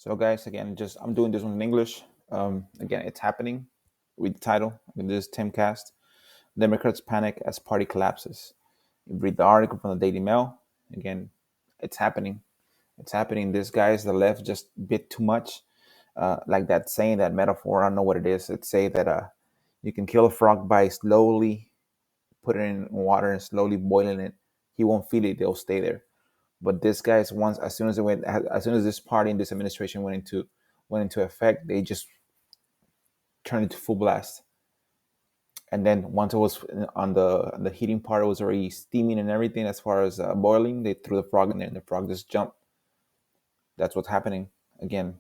So, guys, again, just I'm doing this one in English. Again, it's happening. Read the title. This is Timcast. Democrats panic as party collapses. You read the article from the Daily Mail. Again, it's happening. It's happening. This guys, the left, just bit too much. Like that saying, that metaphor. I don't know what it is. It's say that you can kill a frog by slowly putting it in water and slowly boiling it. He won't feel it. They'll stay there. But this guys, once as soon as this party and this administration went into effect, they just turned into full blast. And then once it was on the heating part, it was already steaming and everything. As far as boiling, they threw the frog in there, and the frog just jumped. That's what's happening again.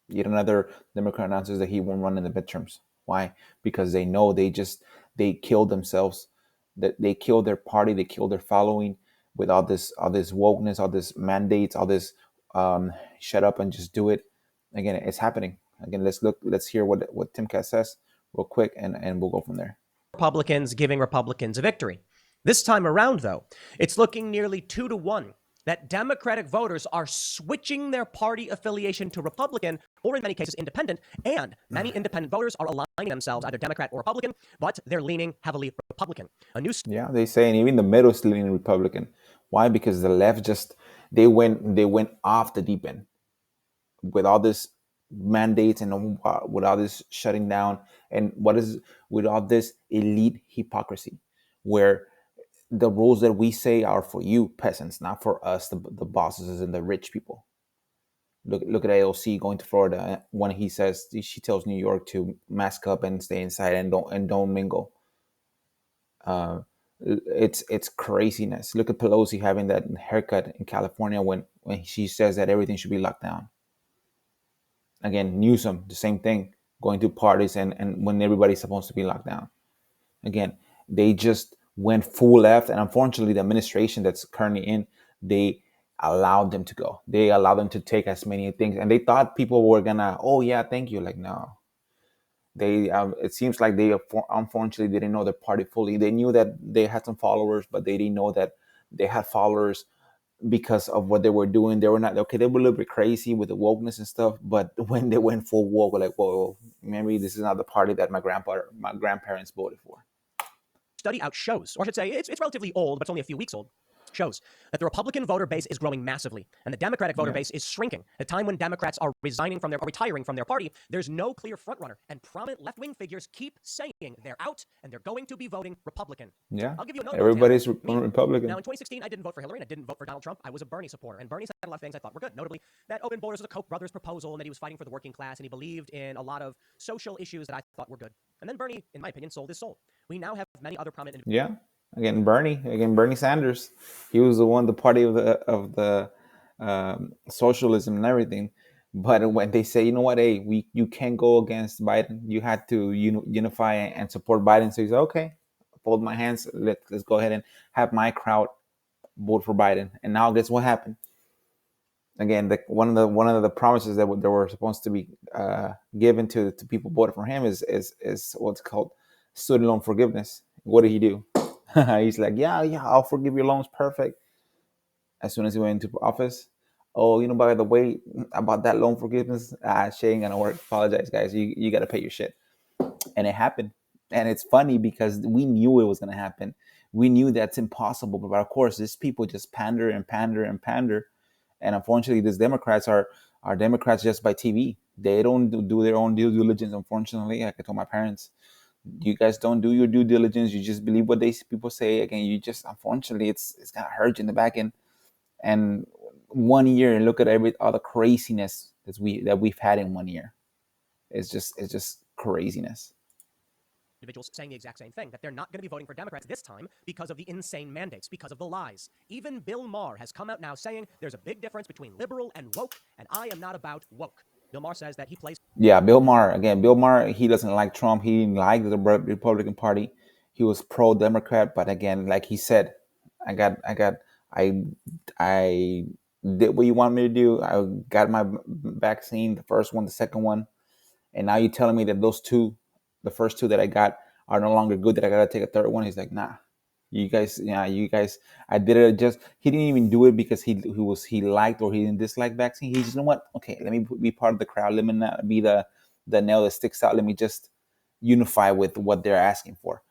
Yet another Democrat announces that he won't run in the midterms. Why? Because they know they killed themselves. That they killed their party, they killed their following with all this wokeness, all this mandates, all this shut up and just do it. Again, it's happening. Again, let's hear what Tim Cass says real quick, and we'll go from there. Republicans giving Republicans a victory. This time around, though, it's looking nearly 2-1 that Democratic voters are switching their party affiliation to Republican, or in many cases independent, and many independent voters are aligning themselves either Democrat or Republican, but they're leaning heavily Republican. Yeah, they say, and even the middle is leaning Republican. Why? Because the left just they went off the deep end with all this mandates and with all this shutting down, and what is with all this elite hypocrisy, where the rules that we say are for you peasants, not for us, the bosses and the rich people. Look at AOC going to Florida when she tells New York to mask up and stay inside and don't mingle. It's craziness. Look at Pelosi having that haircut in California when she says that everything should be locked down. Again, Newsom, the same thing, going to parties and when everybody's supposed to be locked down. Again, they just went full left, and unfortunately, the administration that's currently in, they allowed them to go. They allowed them to take as many things, and they thought people were gonna, oh yeah, thank you. Like no, they it seems like they unfortunately didn't know their party fully. They knew that they had some followers, but they didn't know that they had followers because of what they were doing. They were not okay. They were a little bit crazy with the wokeness and stuff, but when they went full woke, we're like, whoa, maybe this is not the party that my grandparents voted for. Study out shows, or I should say it's relatively old, but it's only a few weeks old, shows that the Republican voter base is growing massively and the Democratic voter base is shrinking. At a time when Democrats are retiring from their party, there's no clear frontrunner, and prominent left-wing figures keep saying they're out and they're going to be voting Republican. Yeah, I'll give you another everybody's example. Republican. Now, in 2016, I didn't vote for Hillary and I didn't vote for Donald Trump. I was a Bernie supporter, and Bernie said a lot of things I thought were good, notably that open borders was a Koch brothers proposal and that he was fighting for the working class and he believed in a lot of social issues that I thought were good. And then Bernie, in my opinion, sold his soul. We now have many other prominent. Yeah, Bernie Sanders. He was the party of the socialism and everything. But when they say, you know what, hey, you can't go against Biden, you had to unify and support Biden. So he's like, okay, fold my hands. Let's go ahead and have my crowd vote for Biden. And now guess what happened? Again, one of the promises that were supposed to be given to people voted for him is what's called student loan forgiveness. What did he do? He's like, yeah, I'll forgive your loans, perfect. As soon as he went into office, oh, by the way, about that loan forgiveness, shit ain't gonna work. Apologize, guys. You gotta pay your shit. And it happened. And it's funny because we knew it was gonna happen. We knew that's impossible, but of course, these people just pander and pander and pander. And unfortunately, these Democrats are Democrats just by TV. They don't do their own due diligence. Unfortunately, like I told my parents, you guys don't do your due diligence. You just believe what people say. Again, you just unfortunately, it's gonna hurt you in the back end. And 1 year, and look at all the craziness that we've had in 1 year. It's just craziness. Individuals saying the exact same thing, that they're not going to be voting for Democrats this time because of the insane mandates, because of the lies. Even Bill Maher has come out now saying there's a big difference between liberal and woke, and I am not about woke. Bill Maher says that he plays. Yeah, Bill Maher. Again, Bill Maher, he doesn't like Trump. He didn't like the Republican Party. He was pro-Democrat, but again, like he said, I did what you want me to do. I got my vaccine, the first one, the second one, and now you're telling me that the first two that I got, are no longer good, that I gotta take a third one. He's like, nah. You guys, yeah, you guys. I did it. Just he didn't even do it because he liked or he didn't dislike vaccine. He just, you know what? Okay, let me be part of the crowd. Let me not be the nail that sticks out. Let me just unify with what they're asking for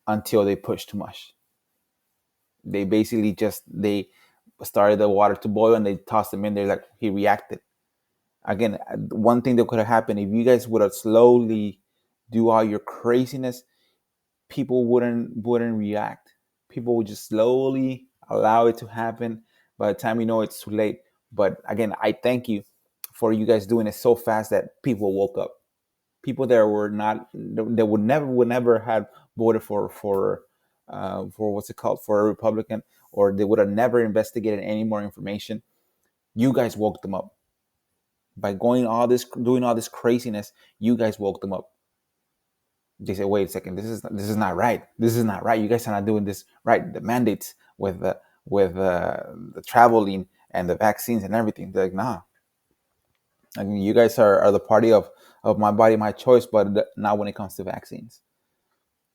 until they push too much. They basically just they started the water to boil and they tossed him in there. Like he reacted again. One thing that could have happened if you guys would have slowly do all your craziness, people wouldn't react. People would just slowly allow it to happen. By the time you know, it's too late. But again, I thank you for you guys doing it so fast that people woke up. People that were not that would never have voted for what's it called, for a Republican, or they would have never investigated any more information. You guys woke them up by doing all this craziness. You guys woke them up. They say, wait a second, this is not right. This is not right. You guys are not doing this right. The mandates with the traveling and the vaccines and everything. They're like, nah. I mean, you guys are the party of my body, my choice, but not when it comes to vaccines.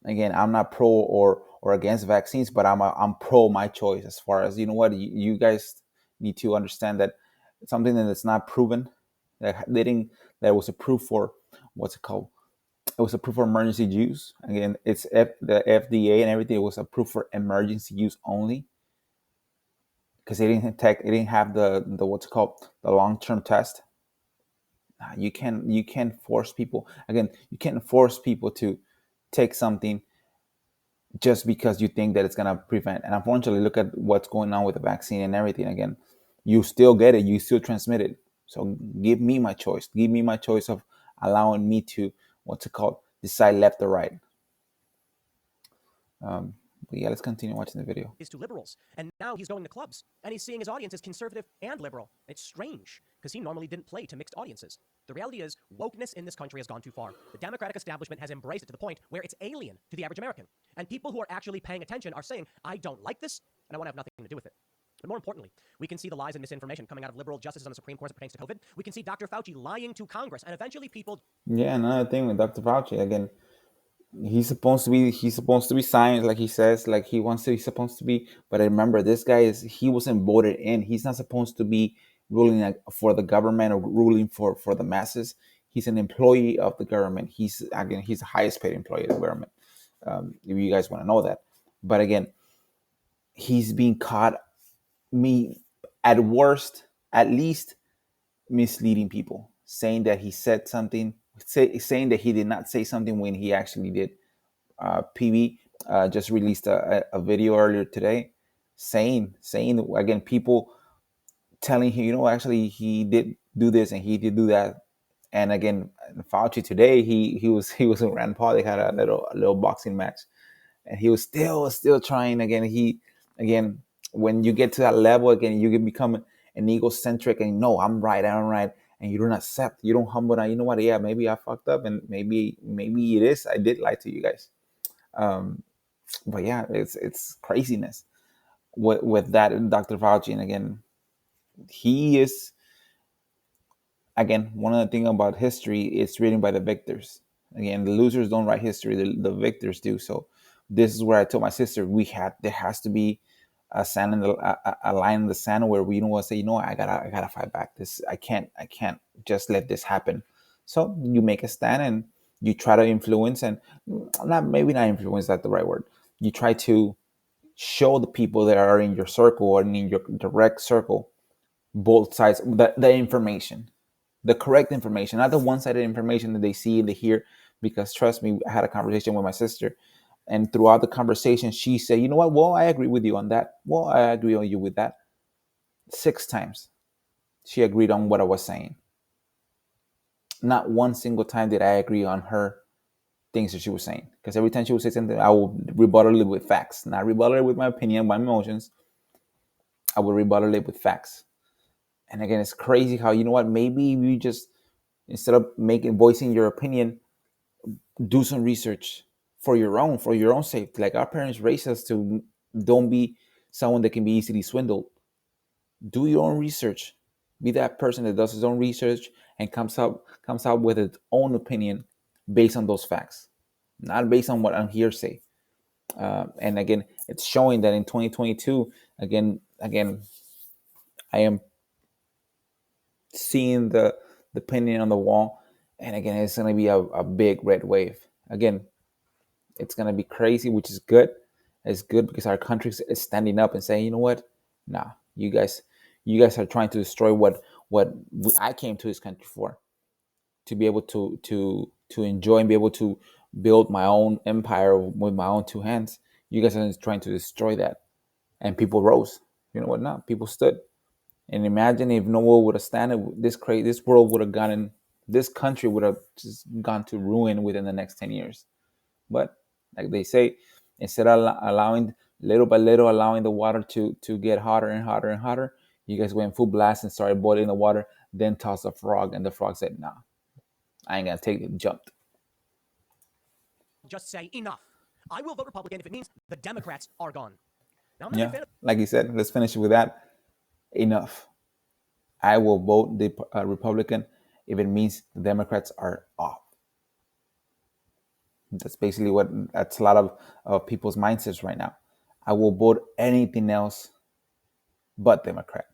Again, I'm not pro or against vaccines, but I'm pro my choice. As far as, you know what, you guys need to understand that something that's not proven, that they didn't that was approved for, what's it called, it was approved for emergency use. Again, the FDA and everything. It was approved for emergency use only because it didn't have the what's it called, the long term test. You can't force people. Again, you can't force people to take something just because you think that it's gonna prevent. And unfortunately, look at what's going on with the vaccine and everything. Again, you still get it. You still transmit it. So give me my choice. Give me my choice of allowing me to, what's it called, decide left or right. But yeah, let's continue watching the video. Is to liberals. And now he's going to clubs, and he's seeing his audience as conservative and liberal. It's strange, because he normally didn't play to mixed audiences. The reality is, wokeness in this country has gone too far. The Democratic establishment has embraced it to the point where it's alien to the average American. And people who are actually paying attention are saying, I don't like this, and I want to have nothing to do with it. But more importantly, we can see the lies and misinformation coming out of liberal justices on the Supreme Court as it pertains to COVID. We can see Dr. Fauci lying to Congress, and eventually people. Yeah, another thing with Dr. Fauci, again, he's supposed to be science, like he says, like he wants to, he's supposed to be. But remember, this guy he wasn't voted in. He's not supposed to be ruling like for the government or ruling for the masses. He's an employee of the government. He's the highest paid employee of the government. If you guys want to know that. But again, he's being caught, me, at worst, at least misleading people, saying that he said something, saying that he did not say something when he actually did. PB just released a video earlier today, saying again, people telling him, actually he did do this and he did do that. And again, Fauci today, he was in Rand Paul. They had a little boxing match, and he was still trying. Again, when you get to that level, again, you can become an egocentric and, no, I'm right, and you don't accept, you don't humble down. You know what? Yeah, maybe I fucked up, and maybe it is, I did lie to you guys. Um, but yeah, it's craziness with that Dr. Fauci. And again, he is, again, one of the things about history, it's written by the victors. Again, the losers don't write history, the victors do. So this is where I told my sister, there has to be a line in the sand where we, say, I gotta fight back. I can't just let this happen. So you make a stand and you try to influence, and maybe not influence, that's the right word. You try to show the people that are in your circle or in your direct circle both sides, the information, the correct information, not the one-sided information that they see and they hear. Because trust me, I had a conversation with my sister, and throughout the conversation, she said, "You know what? Well, I agree with you on that. Well, I agree on you with that." 6 times she agreed on what I was saying. Not one single time did I agree on her things that she was saying. Because every time she would say something, I would rebuttal it with facts, not rebuttal it with my opinion, my emotions. I would rebuttal it with facts. And again, it's crazy how, maybe you just, instead of voicing your opinion, do some research for your own safety. Like our parents raised us to don't be someone that can be easily swindled. Do your own research. Be that person that does his own research and comes out with its own opinion based on those facts, not based on what I'm hearsay. And again, It's showing that in 2022, again, I am seeing the painting on the wall, and again, it's going to be a big red wave. Again, it's going to be crazy, which is good. It's good because our country is standing up and saying, you know what, nah, you guys are trying to destroy what I came to this country for, to be able to enjoy and be able to build my own empire with my own two hands. You guys are trying to destroy that, and people rose. You know what? Not people stood. And imagine if no one would have stand, this crazy, this world would have gone in, this country would have just gone to ruin within the next 10 years. But like they say, instead of allowing little by little, allowing the water to get hotter and hotter and hotter, you guys went full blast and started boiling the water. Then tossed a frog, and the frog said, "Nah, I ain't gonna take it." Jumped. Just say enough. I will vote Republican if it means the Democrats are gone. Now, I'm not a Yeah, fan of like you said, let's finish with that. Enough. I will vote the Republican if it means the Democrats are off. That's basically that's a lot of people's mindsets right now. I will vote anything else but Democrat.